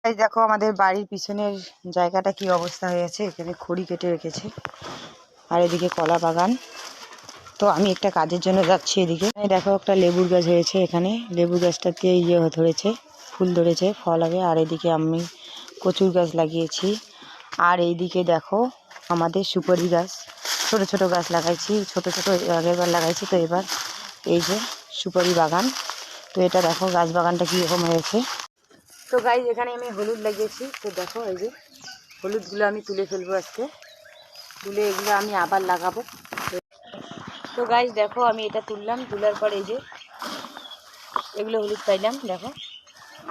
এই দেখো আমাদের বাড়ির পিছনের জায়গাটা কি অবস্থা হয়েছে। এখানে খড়ি কেটে রেখেছে আর এদিকে কলা বাগান। তো আমি একটা কাজের জন্য যাচ্ছি এদিকে। দেখো একটা লেবুর গাছ হয়েছে, এখানে লেবু গাছটাতে ধরেছে, ফুল ধরেছে, ফল হবে। আর এদিকে আমি কচুর গাছ লাগিয়েছি। আর এইদিকে দেখো আমাদের সুপারি গাছ, ছোট ছোট গাছ লাগাইছি, ছোট ছোট আগের বার লাগাইছি। তো এবার এই যে সুপারি বাগান। তো এটা দেখো গাছ বাগানটা কীরকম হয়েছে। তো গাইজ এখানে আমি হলুদ লাগিয়েছি। তো দেখো এই যে হলুদগুলো আমি তুলে ফেলবো আজকে, তুলে এগুলো আমি আবার লাগাবো। তো গাইজ দেখো আমি এটা তুললাম, তোলার পর এই যে এগুলো হলুদ পাইলাম দেখো।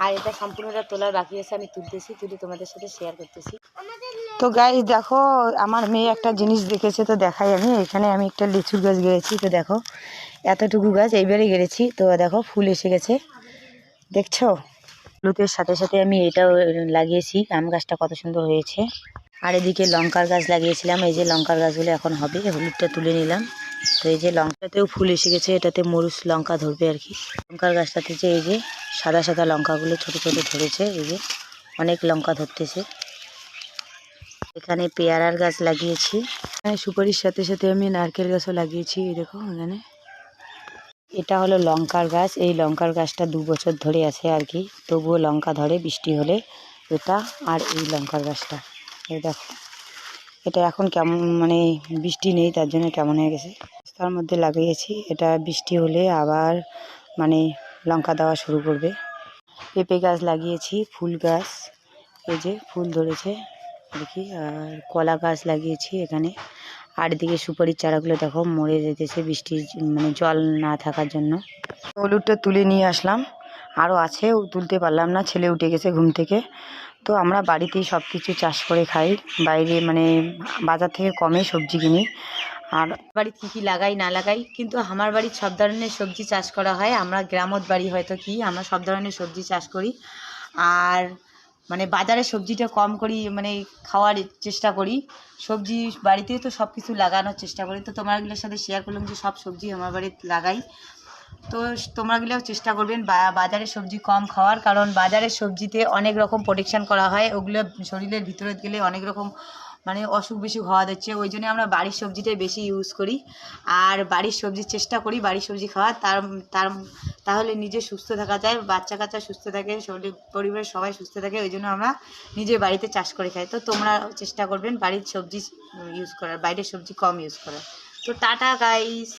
আর এটা সম্পূর্ণটা তোলার বাকি আছে, আমি তুলতেছি, তুলে তোমাদের সাথে শেয়ার করতেছি। তো গাইজ দেখো আমার মেয়ে একটা জিনিস দেখেছে, তো দেখাই। আমি এখানে আমি একটা লিচুর গাছ গেড়েছি। তো দেখো এতটুকু গাছ এইবারই গেড়েছি। তো দেখো ফুল এসে গেছে, দেখছো। হলুদের সাথে সাথে আমি এটাও লাগিয়েছি, আম গাছটা কত সুন্দর হয়েছে। আর এদিকে লঙ্কার গাছ লাগিয়েছিলাম, এই যে লঙ্কার গাছগুলো এখন হবে। হলুদটা তুলে নিলাম। তো এই যে লঙ্কাতেও ফুল এসে গেছে, এটাতে মরুচ লঙ্কা ধরবে আর কি। লঙ্কার গাছটাতে যে এই যে সাদা সাদা লঙ্কাগুলো ছোট ছোট ধরেছে, এই যে অনেক লঙ্কা ধরতেছে। এখানে পেয়ারার গাছ লাগিয়েছি, এখানে সুপারির সাথে সাথে আমি নারকেল গাছও লাগিয়েছি। এই দেখো এখানে এটা হলো লঙ্কার গাছ। এই লঙ্কার গাছটা 2 বছর ধরে আছে আর কি, তবুও লঙ্কা ধরে বৃষ্টি হলে। এটা আর এই লঙ্কার গাছটা এই দেখো, এটা এখন কেমন মানে বৃষ্টি নেই তার জন্য কেমন হয়ে গেছে। তার মধ্যে লাগিয়েছি, এটা বৃষ্টি হলে আবার মানে লঙ্কা দেওয়া শুরু করবে। পেঁপে গাছ লাগিয়েছি, ফুল গাছ, এই যে ফুল ধরেছে দেখি। আর কলা গাছ লাগিয়েছি এখানে। আর এদিকে সুপারির চারাগুলো দেখো মরে যেতেছে বৃষ্টির মানে জল না থাকার জন্য। হলুদটা তুলে নিয়ে আসলাম, আরও আছে, তুলতে পারলাম না, ছেলে উঠে গেছে ঘুম থেকে। তো আমরা বাড়িতেই সব কিছু চাষ করে খাই, বাইরে মানে বাজার থেকে কমে সবজি কিনি। আর বাড়িতে কী কী লাগাই না লাগাই, কিন্তু আমার বাড়ির সব ধরনের সবজি চাষ করা হয়। আমরা গ্রামত বাড়ি হয়তো কি, আমরা সব ধরনের সবজি চাষ করি। আর মানে বাজারে সবজিটা কম করি, মানে খাওয়ার চেষ্টা করি। সবজি বাড়িতে তো সব কিছু লাগানোর চেষ্টা করি। তো তোমারগুলোর সাথে শেয়ার করলাম যে সব সবজি আমার বাড়িতে লাগাই। তো তোমরাগুলোও চেষ্টা করবেন বাজারের সবজি কম খাওয়ার, কারণ বাজারের সবজিতে অনেক রকম প্রোটেকশান করা হয়, ওগুলো শরীরের ভিতরে গেলে অনেক রকম মানে অসুখ বিসুখ হওয়া দিচ্ছে। ওই জন্য আমরা বাড়ির সবজিটাই বেশি ইউজ করি। আর বাড়ির সবজির চেষ্টা করি বাড়ির সবজি খাওয়ার, তাহলে নিজে সুস্থ থাকা যায়, বাচ্চা কাচ্চা সুস্থ থাকে, পরিবারের সবাই সুস্থ থাকে। ওই জন্য আমরা নিজের বাড়িতে চাষ করে খাই। তো তোমরা চেষ্টা করবেন বাড়ির সবজি ইউজ করার, বাইরের সবজি কম ইউজ করার। তো টাটা গাইস।